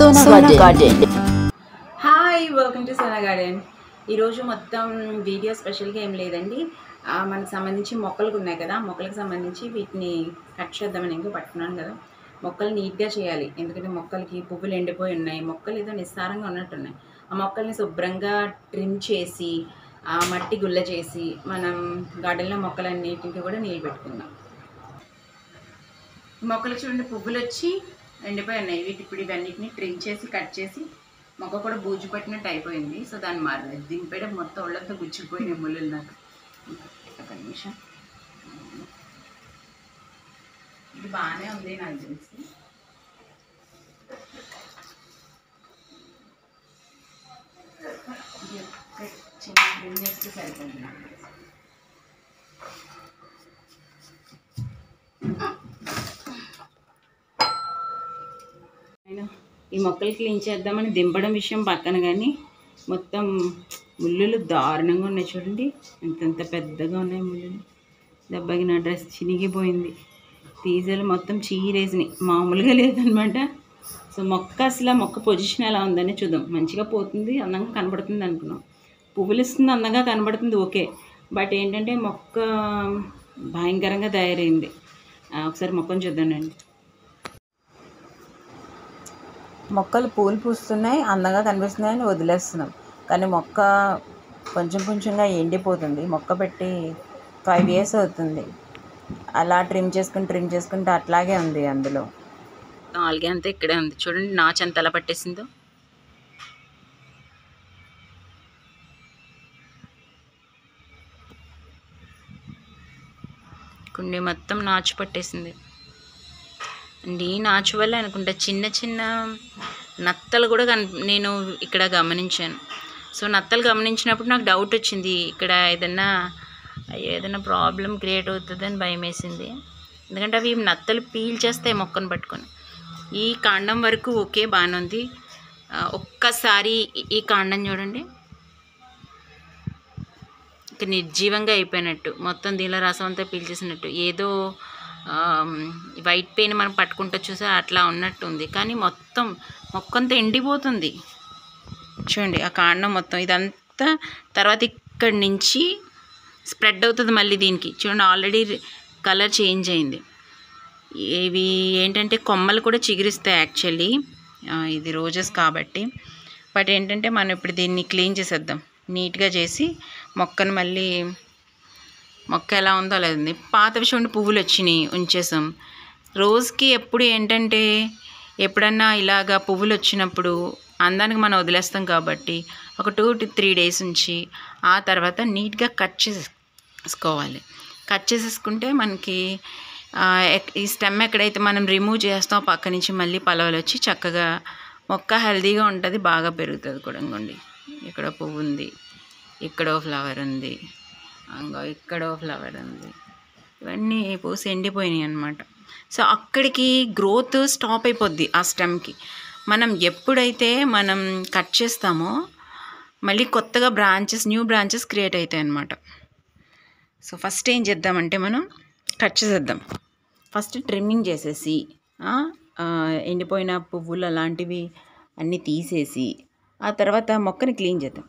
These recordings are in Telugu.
Sona Garden. Hi welcome to Sona garden. ఈరోజు మొత్తం వీడియో స్పెషల్గా ఏం లేదండి. మనకు సంబంధించి మొక్కలకు ఉన్నాయి కదా, మొక్కలకు సంబంధించి వీటిని కట్ చేద్దామని ఇంకో పట్టుకున్నాను కదా. మొక్కలు నీట్గా చేయాలి, ఎందుకంటే మొక్కలకి పువ్వులు ఎండిపోయి ఉన్నాయి, మొక్కలు ఏదో నిస్సారంగా ఉన్నట్టున్నాయి. ఆ మొక్కల్ని శుభ్రంగా ట్రిమ్ చేసి మట్టి గుల్ల చేసి మనం గార్డెన్లో మొక్కలన్నిటికి కూడా నీళ్ళు పెట్టుకుందాం. మొక్కలు చూడండి, పువ్వులు వచ్చి ఎండిపోయి ఉన్నాయి. ఇప్పుడు ఇవన్నిటిని ట్రిమ్ చేసి కట్ చేసి మొక్క కూడా బూజు పట్టినట్టు అయిపోయింది. సో దాన్ని మారలేదు, దింపేయడం మొత్తం ఒళ్ళంతా గుచ్చిపోయినాయి ముళ్ళు నాకు. ఒక నిమిషం, ఇది బాగానే ఉంది నాకు తెలిసి. చిన్న ట్రిమ్ చేస్తే సరిపోతుంది నాకు తెలిసి. ఈ మొక్కలు క్లీన్ చేద్దామని దింపడం విషయం పక్కన, కానీ మొత్తం ముళ్ళులు దారుణంగా ఉన్నాయి చూడండి, ఎంత పెద్దగా ఉన్నాయి ముళ్ళులు. దెబ్బకి నా డ్రెస్ చినిగిపోయింది, తీసేలు మొత్తం చీరేసినాయి, మామూలుగా లేదనమాట. సో మొక్క పొజిషన్ ఎలా ఉందని చూద్దాం. మంచిగా పోతుంది, అందంగా కనబడుతుంది అనుకున్నాం, పువ్వులు ఇస్తుంది, అందంగా కనబడుతుంది, ఓకే. బట్ ఏంటంటే మొక్క భయంకరంగా తయారైంది. ఒకసారి మొక్కను చూద్దానండి. మొక్కలు పూలు పూస్తున్నాయి, అందంగా కనిపిస్తున్నాయని వదిలేస్తున్నాం, కానీ మొక్క కొంచెం కొంచెంగా ఎండిపోతుంది. మొక్క పెట్టి 5 years అవుతుంది. అలా ట్రిమ్ చేసుకుంటే అట్లాగే ఉంది. అందులో నాలుగే అంతా ఇక్కడే ఉంది చూడండి, నాచు ఎంత ఎలా పట్టేసిందో. కుండి మొత్తం నాచు పట్టేసింది. అండ్ ఈ నాచు వల్ల అనుకుంటా చిన్న చిన్న నత్తలు కూడా నేను ఇక్కడ గమనించాను. సో నత్తలు గమనించినప్పుడు నాకు డౌట్ వచ్చింది, ఇక్కడ ఏదైనా ప్రాబ్లం క్రియేట్ అవుతుందని భయం వేసింది. ఎందుకంటే అవి నత్తలు పీల్చేస్తాయి మొక్కను పట్టుకొని. ఈ కాండం వరకు ఓకే, బాగానే ఉంది. ఒక్కసారి ఈ కాండం చూడండి, ఇక నిర్జీవంగా అయిపోయినట్టు, మొత్తం దీనిలో రసం అంతా పీల్చేసినట్టు, ఏదో వైట్ పెయిన్ మనం పట్టుకుంటూ చూసా అట్లా ఉన్నట్టు ఉంది. కానీ మొత్తం మొక్కంతా ఎండిపోతుంది చూడండి, ఆ కాండం మొత్తం. ఇదంతా తర్వాత ఇక్కడి నుంచి స్ప్రెడ్ అవుతుంది మళ్ళీ దీనికి. చూడండి ఆల్రెడీ కలర్ చేంజ్ అయింది. ఇవి ఏంటంటే కొమ్మలు కూడా చిగురిస్తాయి యాక్చువల్లీ, ఇది రోజెస్ కాబట్టి. బట్ ఏంటంటే మనం ఇప్పుడు దీన్ని క్లీన్ చేసేద్దాం, నీట్గా చేసి మొక్కను మళ్ళీ మొక్క ఎలా ఉందో అలా ఉంది. పాత విషయం పువ్వులు వచ్చినాయి, ఉంచేసాం. రోజుకి ఎప్పుడు ఏంటంటే ఎప్పుడన్నా ఇలాగా పువ్వులు వచ్చినప్పుడు అందానికి మనం వదిలేస్తాం కాబట్టి ఒక 2 to 3 days ఉంచి ఆ తర్వాత నీట్గా కట్ చేసుకోవాలి. కట్ చేసేసుకుంటే మనకి ఈ స్టెమ్ ఎక్కడైతే మనం రిమూవ్ చేస్తామో పక్క నుంచి మళ్ళీ పలవలు వచ్చి చక్కగా మొక్క హెల్తీగా ఉంటుంది, బాగా పెరుగుతుంది కూడా. ఇంకోండి ఇక్కడ పువ్వు ఉంది, ఇక్కడో ఫ్లవర్ ఉంది, ఇక్కడో ఫ్లవర్ ఉంది, ఇవన్నీ పూసి ఎండిపోయినాయి అన్నమాట. సో అక్కడికి గ్రోత్ స్టాప్ అయిపోద్ది ఆ స్టెమ్కి. మనం ఎప్పుడైతే మనం కట్ చేస్తామో మళ్ళీ కొత్తగా న్యూ బ్రాంచెస్ క్రియేట్ అవుతాయి అన్నమాట. సో ఫస్ట్ ఏం చేద్దామంటే మనం కట్ చేసేద్దాం. ఫస్ట్ ట్రిమ్మింగ్ చేసేసి ఎండిపోయిన పువ్వులు అలాంటివి అన్నీ తీసేసి ఆ తర్వాత మొక్కని క్లీన్ చేద్దాం.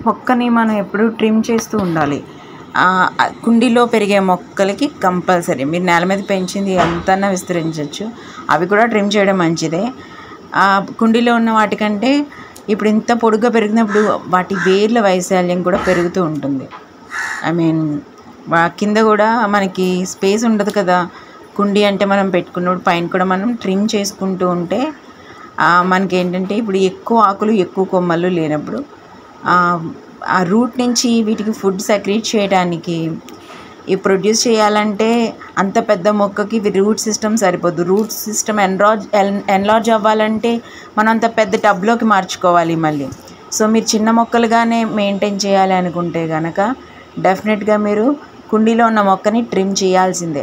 మొక్కని మనం ఎప్పుడూ ట్రిమ్ చేస్తూ ఉండాలి. కుండీలో పెరిగే మొక్కలకి కంపల్సరీ మీరు నేల మీద పెంచింది ఎంతన్నా విస్తరించవచ్చు, అవి కూడా ట్రిమ్ చేయడం మంచిదే. కుండీలో ఉన్న వాటికంటే ఇప్పుడు ఇంత పొడుగ్గా పెరిగినప్పుడు వాటి వేర్ల వైశాల్యం కూడా పెరుగుతూ ఉంటుంది. కింద కూడా మనకి స్పేస్ ఉండదు కదా, కుండీ అంటే మనం పెట్టుకున్నప్పుడు పైన కూడా మనం ట్రిమ్ చేసుకుంటూ ఉంటే మనకి ఏంటంటే ఇప్పుడు ఎక్కువ ఆకులు ఎక్కువ కొమ్మలు లేనప్పుడు ఆ రూట్ నుంచి వీటికి ఫుడ్ సెక్రీట్ చేయడానికి ప్రొడ్యూస్ చేయాలంటే అంత పెద్ద మొక్కకి రూట్ సిస్టమ్ సరిపోదు. రూట్ సిస్టమ్ ఎన్లార్జ్ అవ్వాలంటే మనం అంత పెద్ద టబ్లోకి మార్చుకోవాలి మళ్ళీ. సో మీరు చిన్న మొక్కలుగానే మెయింటైన్ చేయాలి అనుకుంటే కనుక డెఫినెట్గా మీరు కుండీలో ఉన్న మొక్కని ట్రిమ్ చేయాల్సిందే.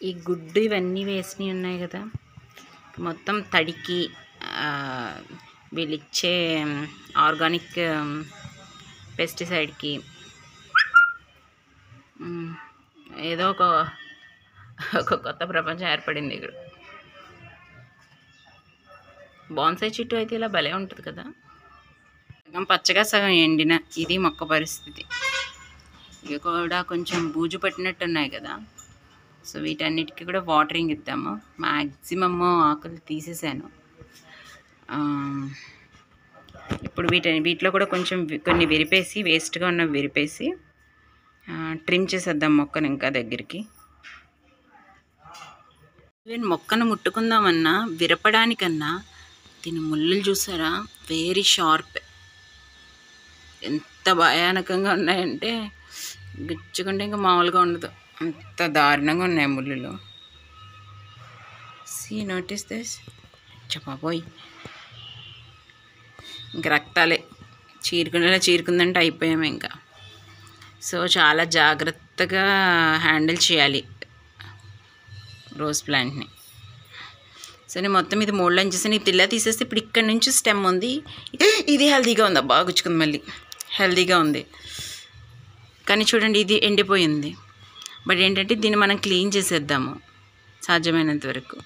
ఈ గుడ్డు ఇవన్నీ వేసినవి ఉన్నాయి కదా, మొత్తం తడికి వీళ్ళిచ్చే ఆర్గానిక్ పెస్టిసైడ్కి ఏదో ఒక కొత్త ప్రపంచం ఏర్పడింది ఇక్కడ. బాన్సాయి చెట్టు అయితే ఇలా భలే ఉంటుంది కదా, సగం పచ్చగా సగం ఎండిన. ఇది మొక్క పరిస్థితి. ఇవి కూడా కొంచెం బూజు పట్టినట్టు ఉన్నాయి కదా, సో వీటన్నిటికీ కూడా వాటరింగ్ ఇద్దాము. మ్యాక్సిమమ్ ఆకులు తీసేసాను. ఇప్పుడు వీటిలో కూడా కొంచెం కొన్ని విరిపేసి, వేస్ట్గా ఉన్నవి విరిపేసి ట్రిమ్ చేసేద్దాం మొక్కను ఇంకా దగ్గరికి. ఈవెన్ మొక్కను ముట్టుకుందామన్నా విరపడానికన్నా దీని ముళ్ళులు చూసారా, వెరీ షార్ప్. ఎంత భయానకంగా ఉన్నాయంటే గుచ్చుకుంటే ఇంకా మామూలుగా ఉండదు, అంత దారుణంగా ఉన్నాయి ముళ్ళులు. సీ నోటీస్ దిస్, చెప్పబోయ్ ఇంక రక్తాలే చీరుకుందంటే అయిపోయాము ఇంకా. సో చాలా జాగ్రత్తగా హ్యాండిల్ చేయాలి రోజ్ ప్లాంట్ని. సో నేను మొత్తం ఇది మోల్డ్ చేసి ఇది ఇలా తీసేస్తే ఇప్పుడు ఇక్కడ నుంచి స్టెమ్ ఉంది. ఇది హెల్తీగా ఉంది, బాగా గుచ్చుకుంది, మళ్ళీ హెల్తీగా ఉంది. కానీ చూడండి ఇది ఎండిపోయింది. బట్ ఏంటంటే దీన్ని మనం క్లీన్ చేసేద్దాము సాధ్యమైనంత వరకు.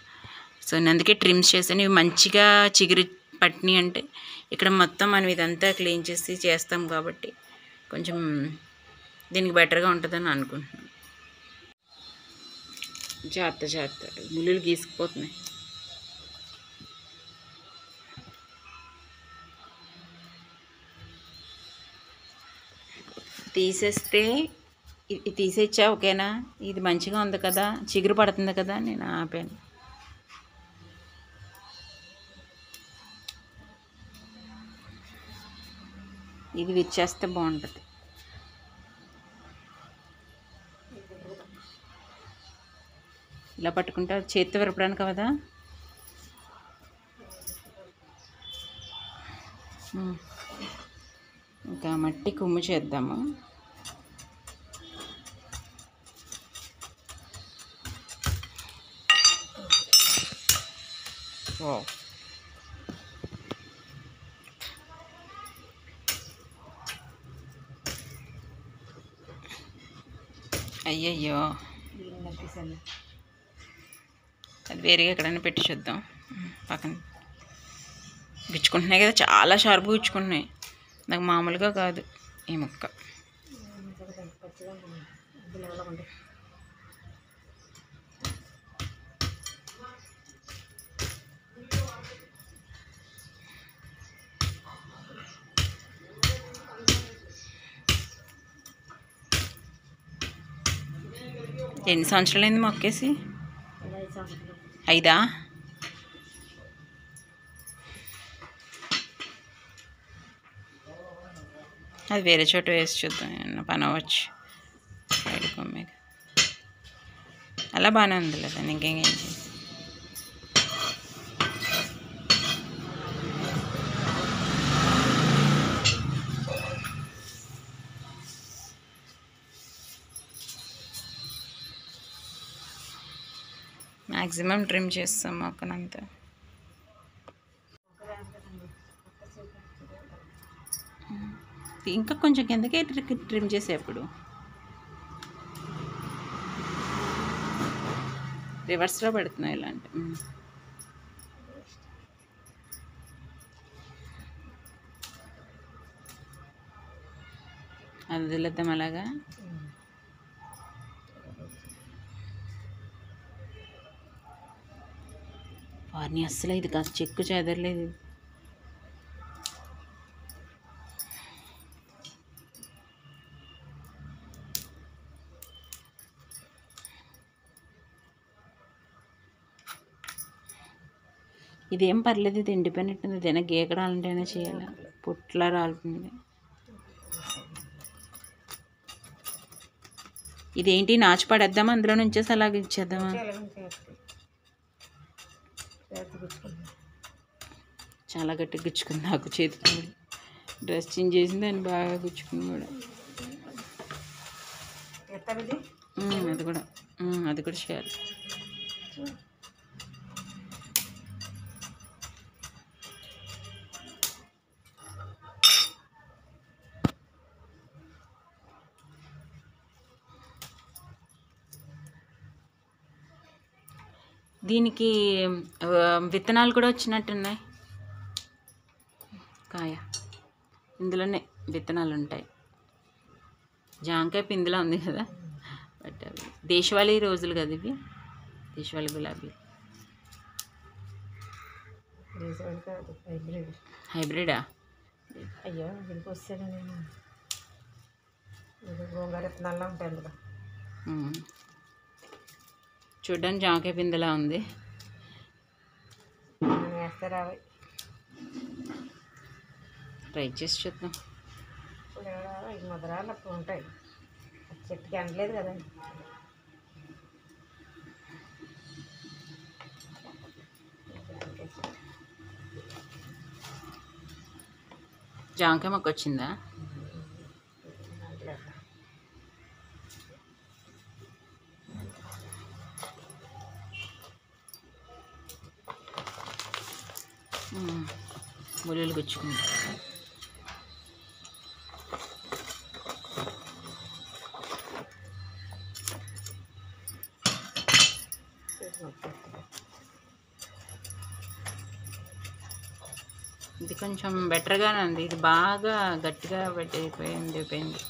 సో నేను అందుకే ట్రిమ్స్ చేసాను. ఇవి మంచిగా చిగురు పట్టినాయి అంటే ఇక్కడ మొత్తం మనం ఇదంతా క్లీన్ చేసి చేస్తాం కాబట్టి కొంచెం దీనికి బెటర్గా ఉంటుందని అనుకుంటున్నాను. జాగ్రత్త ముళ్ళులు గీసుకుపోతున్నాయి. తీసేస్తే ఇది తీసేచ్చా ఓకేనా, ఇది మంచిగా ఉంది కదా, చిగురు పడుతుంది కదా, నేను ఆపాను. ఇది విచ్చేస్తే బాగుంటుంది. ఇలా పట్టుకుంటే చేతితో విరపడానికి కదా. ఇంకా మట్టి కుమ్ము చేద్దాము. అయ్యయ్యో, అది వేరేగా ఎక్కడైనా పెట్టి చూద్దాం. పక్కన గుచ్చుకుంటున్నాయి కదా, చాలా షార్ప్గా గుచ్చుకుంటున్నాయి. నాకు మామూలుగా కాదు ఈ మొక్క. ఎన్ని సంవత్సరాలు అయింది మొక్కేసి? 5 అది వేరే చోట వేసి చూద్దాం, ఏమన్నా పని అవ్వచ్చు. సైడ్ కొమ్మే అలా బాగానే ఉంది లేదా, ఇంకేం చేసి మ్యాక్సిమం ట్రిమ్ చేస్తాం మొక్కనంతా. ఇంకా కొంచెం కిందకే ట్రిమ్ చేసేప్పుడు రివర్స్లో పెడుతున్నాయి ఇలాంటి. అది వదిలేద్దాం అలాగా. వారిని అస్సలు ఇది కాస్త చెక్కు చెదరలేదు. ఇదేం పర్లేదు, ఇది ఎండిపోయినట్టుంది. ఏదైనా గీకడాలంటేనే చేయాలి, పుట్లా రాలుతుంది. ఇదేంటి నాచు పడేద్దామా, అందులో నుంచేసి అలాగే ఇచ్చేద్దామా? చాలా గట్టిగా గుచ్చుకుంది నాకు చేతికి. డ్రెస్ చేంజ్ చేసింది అని బాగా గుచ్చుకుంది కూడా. అది కూడా చేయాలి. దీనికి విత్తనాలు కూడా వచ్చినట్టున్నాయి. కాయ ఇందులోనే విత్తనాలు ఉంటాయి. జాంకాయ పిందులా ఉంది కదా, బట్ అవి దేశవాళీ రోజులు కదా ఇవి, దేశవాళీ గులాబీ. హైబ్రిడా? అయ్యో ఇంటికి వస్తాను నేను. గోంగూర విత్తనాల్లో ఉంటాయి అందులో. చూడ్డానికి జాంకాయ పిందెలా ఉంది. వేస్తారా? ట్రై చేసి చూద్దాం. ఇప్పుడు ముదరాలు అప్పుడు ఉంటాయి, చెట్టుకి అనలేదు కదా. జాంకాయ మొక్క వచ్చిందా? ముళ్ళు గుచ్చుకుంటా. ఇది కొంచెం బెటర్గానే ఉంది. ఇది బాగా గట్టిగా అయిపోయింది.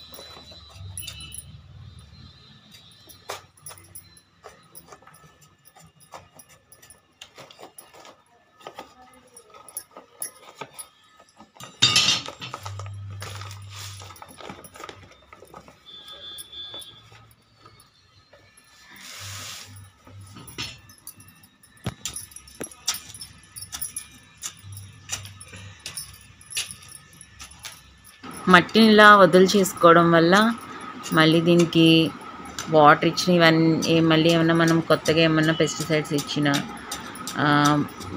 మట్టిని ఇలా వదులు చేసుకోవడం వల్ల మళ్ళీ దీనికి వాటర్ ఇచ్చిన ఇవన్నీ మళ్ళీ ఏమన్నా మనం కొత్తగా ఏమన్నా పెస్టిసైడ్స్ ఇచ్చినా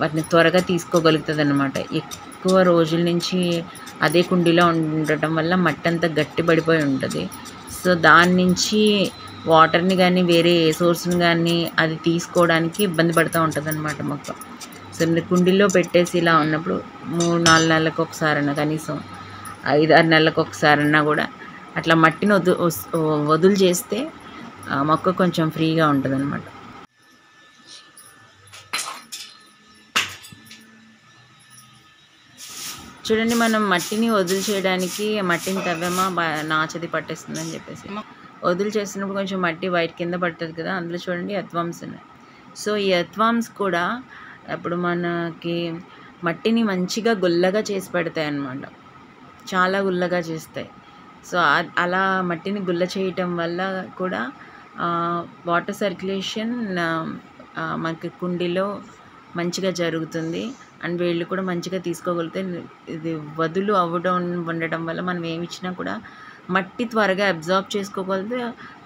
వాటిని త్వరగా తీసుకోగలుగుతుంది అన్నమాట. ఎక్కువ రోజుల నుంచి అదే కుండీలో ఉండటం వల్ల మట్టి అంతా గట్టిపడిపోయి ఉంటుంది. సో దాని నుంచి వాటర్ని కానీ వేరే ఏ సోర్స్ని కానీ అది తీసుకోవడానికి ఇబ్బంది పడుతూ ఉంటుంది అన్నమాట మొక్క. సో మీరు కుండీలో పెట్టేసి ఇలా ఉన్నప్పుడు 3-4 నెలలకు ఒకసారన్నా, కనీసం 5-6 నెలలకు ఒకసారన్నా కూడా అట్లా మట్టిని వదులు చేస్తే మొక్క కొంచెం ఫ్రీగా ఉంటుంది అన్నమాట. చూడండి, మనం మట్టిని వదులు చేయడానికి మట్టిని తవ్వేమా నాచది పట్టేస్తుందని చెప్పేసి వదులు చేస్తున్నప్పుడు కొంచెం మట్టి వైట్ కింద పడుతుంది కదా, అందులో చూడండి ఎర్త్వామ్స్ ఉన్నాయి. సో ఈ ఎర్త్వామ్స్ కూడా ఇప్పుడు మనకి మట్టిని మంచిగా గుల్లగా చేసి పెడతాయి అన్నమాట, చాలా గుల్లగా చేస్తాయి. సో అలా మట్టిని గుల్ల చేయటం వల్ల కూడా వాటర్ సర్క్యులేషన్ మనకి కుండీలో మంచిగా జరుగుతుంది. అండ్ వేళ్ళు కూడా మంచిగా తీసుకోగలిగితే ఇది వదులు ఉండటం వల్ల మనం ఏమి ఇచ్చినా కూడా మట్టి త్వరగా అబ్జార్బ్ చేసుకోగలిగితే,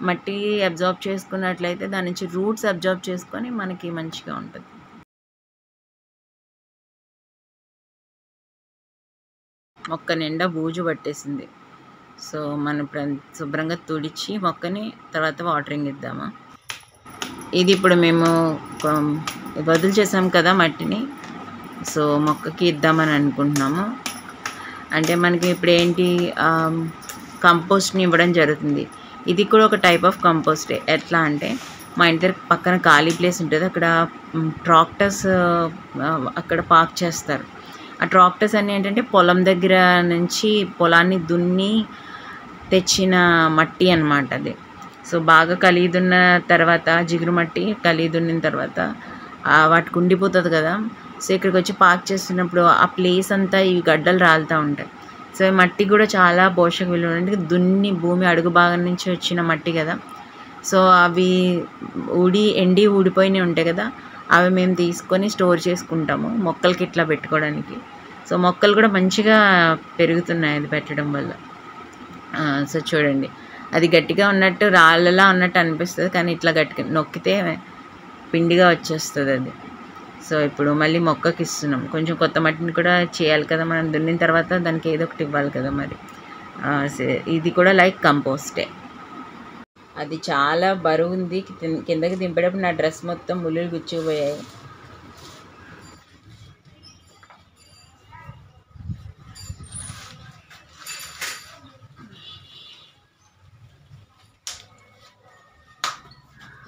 మట్టి అబ్జార్బ్ చేసుకున్నట్లయితే దాని నుంచి రూట్స్ అబ్జార్బ్ చేసుకొని మనకి మంచిగా ఉంటుంది. మొక్క నిండా బూజు పట్టేసింది. సో మనం శుభ్రంగా తుడిచి మొక్కని తర్వాత వాటరింగ్ ఇద్దామా. ఇది ఇప్పుడు మేము వదులు చేసాం కదా మట్టిని, సో మొక్కకి ఇద్దామని అనుకుంటున్నాము. అంటే మనకి ఇప్పుడు ఏంటి, కంపోస్ట్ని ఇవ్వడం జరుగుతుంది. ఇది కూడా ఒక టైప్ ఆఫ్ కంపోస్టే. ఎట్లా అంటే మా ఇంటి దగ్గర పక్కన ఖాళీ ప్లేస్ ఉంటుంది, అక్కడ ట్రాక్టర్స్ అక్కడ పార్క్ చేస్తారు. ఆ ట్రాక్టర్స్ అన్నీ ఏంటంటే పొలం దగ్గర నుంచి పొలాన్ని దున్ని తెచ్చిన మట్టి అన్నమాట అది. సో బాగా కలిదున్న తర్వాత, జిగురు మట్టి కలిదున్నిన తర్వాత వాటికి ఉండిపోతుంది కదా. సో ఇక్కడికి వచ్చి పార్క్ చేస్తున్నప్పుడు ఆ ప్లేస్ అంతా ఈ గడ్డలు రాలుతూ ఉంటాయి. సో ఈ మట్టి కూడా చాలా పోషక విలువ ఉంటుంది. దున్ని భూమి అడుగు భాగం నుంచి వచ్చిన మట్టి కదా. సో అవి ఎండి ఊడిపోయినవి ఉంటాయి కదా, అవి మేము తీసుకొని స్టోర్ చేసుకుంటాము మొక్కలకి ఇట్లా పెట్టుకోవడానికి. సో మొక్కలు కూడా మంచిగా పెరుగుతున్నాయి అది పెట్టడం వల్ల. సో చూడండి, అది గట్టిగా ఉన్నట్టు రాళ్ళలా ఉన్నట్టు అనిపిస్తుంది, కానీ ఇట్లా గట్టిగా నొక్కితే పిండిగా వచ్చేస్తుంది అది. సో ఇప్పుడు మళ్ళీ మొక్కకి ఇస్తున్నాం. కొంచెం కొత్త మట్టిని కూడా చేయాలి కదా మనం, దున్నిన తర్వాత దానికి ఏదో ఒకటి ఇవ్వాలి కదా మరి. ఇది కూడా లైక్ కంపోస్టే. అది చాలా బరువు ఉంది. కిందకి దింపేటప్పుడు నా డ్రెస్ మొత్తం ముళ్ళు గుచ్చుకుపోయాయి.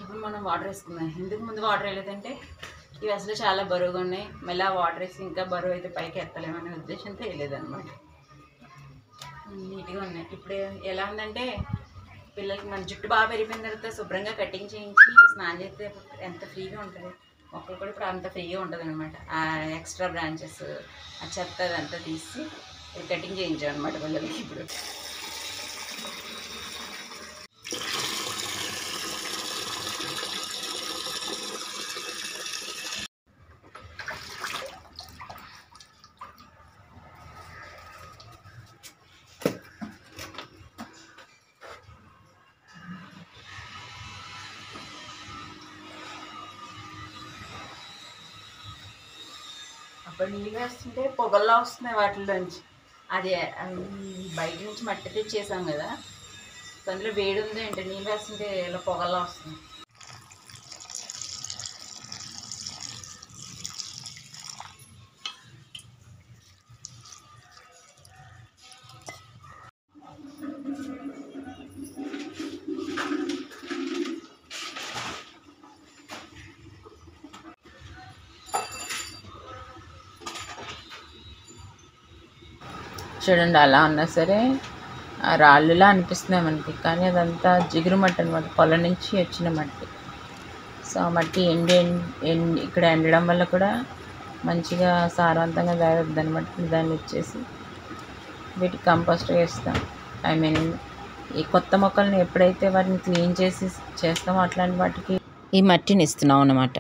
ఇప్పుడు మనం వాటర్ వేసుకుందాం. ఎందుకు ముందు వాటర్ వేయలేదంటే ఇవి అసలు చాలా బరువుగా ఉన్నాయి. మళ్ళీ వాటర్ వేసి ఇంకా బరువు అయితే పైకి ఎత్తలేమనే ఉద్దేశంతో వేయలేదన్నమాట. నీట్గా ఉన్నాయి. ఇప్పుడు ఎలా ఉందంటే పిల్లలకి మన జుట్టు బాగా పెరిగిపోయిన తర్వాత శుభ్రంగా కటింగ్ చేయించి స్నానం చేస్తే ఎంత ఫ్రీగా ఉంటుంది. మొక్కలు కూడా ఇప్పుడు అంత ఫ్రీగా ఉంటుంది అనమాట. ఆ ఎక్స్ట్రా బ్రాంచెస్ ఆ చెత్త అదంతా తీసి కటింగ్ చేయించాం అనమాట పిల్లలకి. ఇప్పుడు అప్పుడు నీళ్ళు వేస్తుంటే పొగల్లా వస్తున్నాయి వాటిలోంచి. అది బయట నుంచి మట్టి తెచ్చేసాం కదా, అందులో వేడి ఉంది అంటే నీళ్ళు వేస్తుంటే ఇలా పొగల్లా వస్తుంది. చూడండి, అలా ఉన్నా సరే ఆ రాళ్ళులా అనిపిస్తున్నాయి మనకి, కానీ అదంతా జిగురు మట్టి అనమాట, పొలం నుంచి వచ్చిన మట్టి. సో ఆ మట్టి ఇక్కడ ఎండడం వల్ల కూడా మంచిగా సారవంతంగా తయారవుతుంది అనమాట. దాన్ని ఇచ్చేసి వీటికి కంపోస్ట్ వేస్తాం. ఐ మీన్ ఈ కొత్త మొక్కల్ని ఎప్పుడైతే వాటిని క్లీన్ చేసి చేస్తామో అట్లాంటి వాటికి ఈ మట్టిని ఇస్తున్నాం అన్నమాట.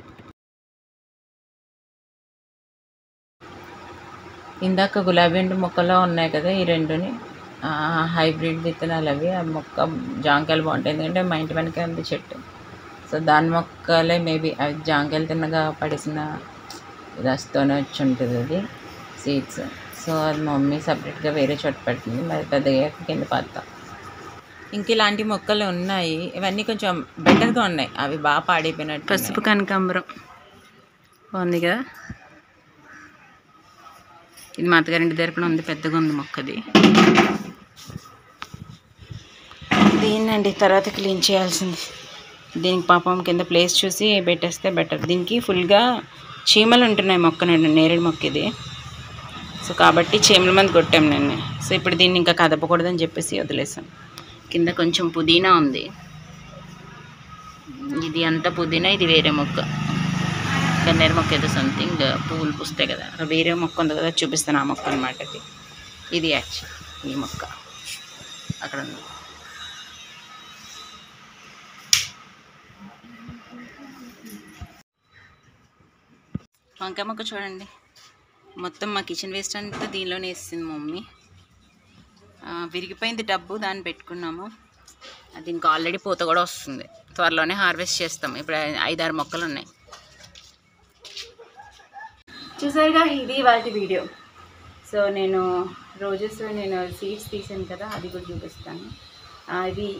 ఇందాక గులాబీ మొక్కలో ఉన్నాయి కదా, ఈ రెండుని హైబ్రిడ్ విత్తనాలు అవి. ఆ మొక్క జాంకాయలు బాగుంటాయి, ఎందుకంటే మా ఇంటి వెనక ఉంది చెట్టు. సో దాని మొక్కలే మేబీ అవి జాంకాయలు తిన్నగా పడేసిన రస్తోనే వచ్చి ఉంటుంది అది సీడ్స్. సో అది మా మమ్మీ సపరేట్గా వేరే చోట పెడుతుంది, మరి పెద్దగా కింద పాతాం. ఇంక ఇలాంటి మొక్కలు ఉన్నాయి, ఇవన్నీ కొంచెం బెటర్గా ఉన్నాయి, అవి బాగా పాడైపోయినట్టు. పసుపు కనకాంబరం బాగుంది కదా, ఇది మా అత్తగారింటి దగ్గర కూడా ఉంది, పెద్దగా ఉంది మొక్కది. దీన్నండి తర్వాత క్లీన్ చేయాల్సింది. దీనికి పాపం కింద ప్లేస్ చూసి పెట్టేస్తే బెటర్. దీనికి ఫుల్గా చీమలు ఉంటున్నాయి మొక్క నేరేడు మొక్క ఇది. సో కాబట్టి చీమల మంది కొట్టాం నేను. సో ఇప్పుడు దీన్ని ఇంకా కదపకూడదని చెప్పేసి వదిలేసాం. కింద కొంచెం పుదీనా ఉంది, ఇది అంతా పుదీనా, ఇది వేరే మొక్క గన్నేరు మొక్క ఏదో సంథింగ్ పువ్వులు పూస్తాయి కదా, వేరే మొక్క ఉంది కదా, చూపిస్తాను ఆ మొక్క అనమాట. ఇది యాక్చువల్ ఈ మొక్క అక్కడ ఉంది. వంకాయ మొక్క చూడండి, మొత్తం మా కిచెన్ వేస్ట్ అంతా దీనిలోనే వేసింది మమ్మీ. విరిగిపోయింది డబ్బు, దాన్ని పెట్టుకున్నాము. దీనికి ఆల్రెడీ పూత కూడా వస్తుంది, త్వరలోనే హార్వెస్ట్ చేస్తాం. ఇప్పుడు 5-6 మొక్కలు ఉన్నాయి. చూసారుగా, ఇది వాటి వీడియో. సో నేను సీడ్స్ తీసాను కదా, అది కూడా చూపిస్తాను.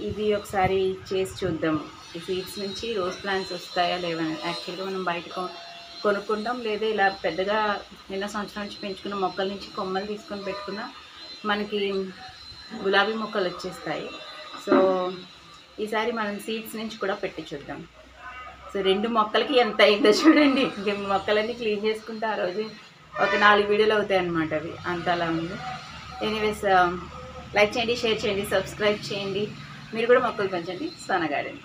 ఇవి ఒకసారి చేసి చూద్దాము. ఈ సీడ్స్ నుంచి రోజ్ ప్లాంట్స్ వస్తాయా లేవని. యాక్చువల్గా మనం బయట కొనుక్కుంటాం, లేదా ఇలా పెద్దగా నిన్న సంవత్సరం నుంచి పెంచుకున్న మొక్కల నుంచి కొమ్మలు తీసుకొని పెట్టుకున్న మనకి గులాబీ మొక్కలు వచ్చేస్తాయి. సో ఈసారి మనం సీడ్స్ నుంచి కూడా పెట్టి చూద్దాం. సో 2 మొక్కలకి ఎంత అయిందో చూడండి. మొక్కలన్నీ క్లీన్ చేసుకుంటే ఆ రోజు ఒక 4 వీడియోలు అవుతాయి అన్నమాట. అవి అంత అలా ఉంది. ఎనీవేస్, లైక్ చేయండి, షేర్ చేయండి, సబ్స్క్రైబ్ చేయండి. మీరు కూడా మొక్కలు పెంచండి. సోనా గార్డెన్.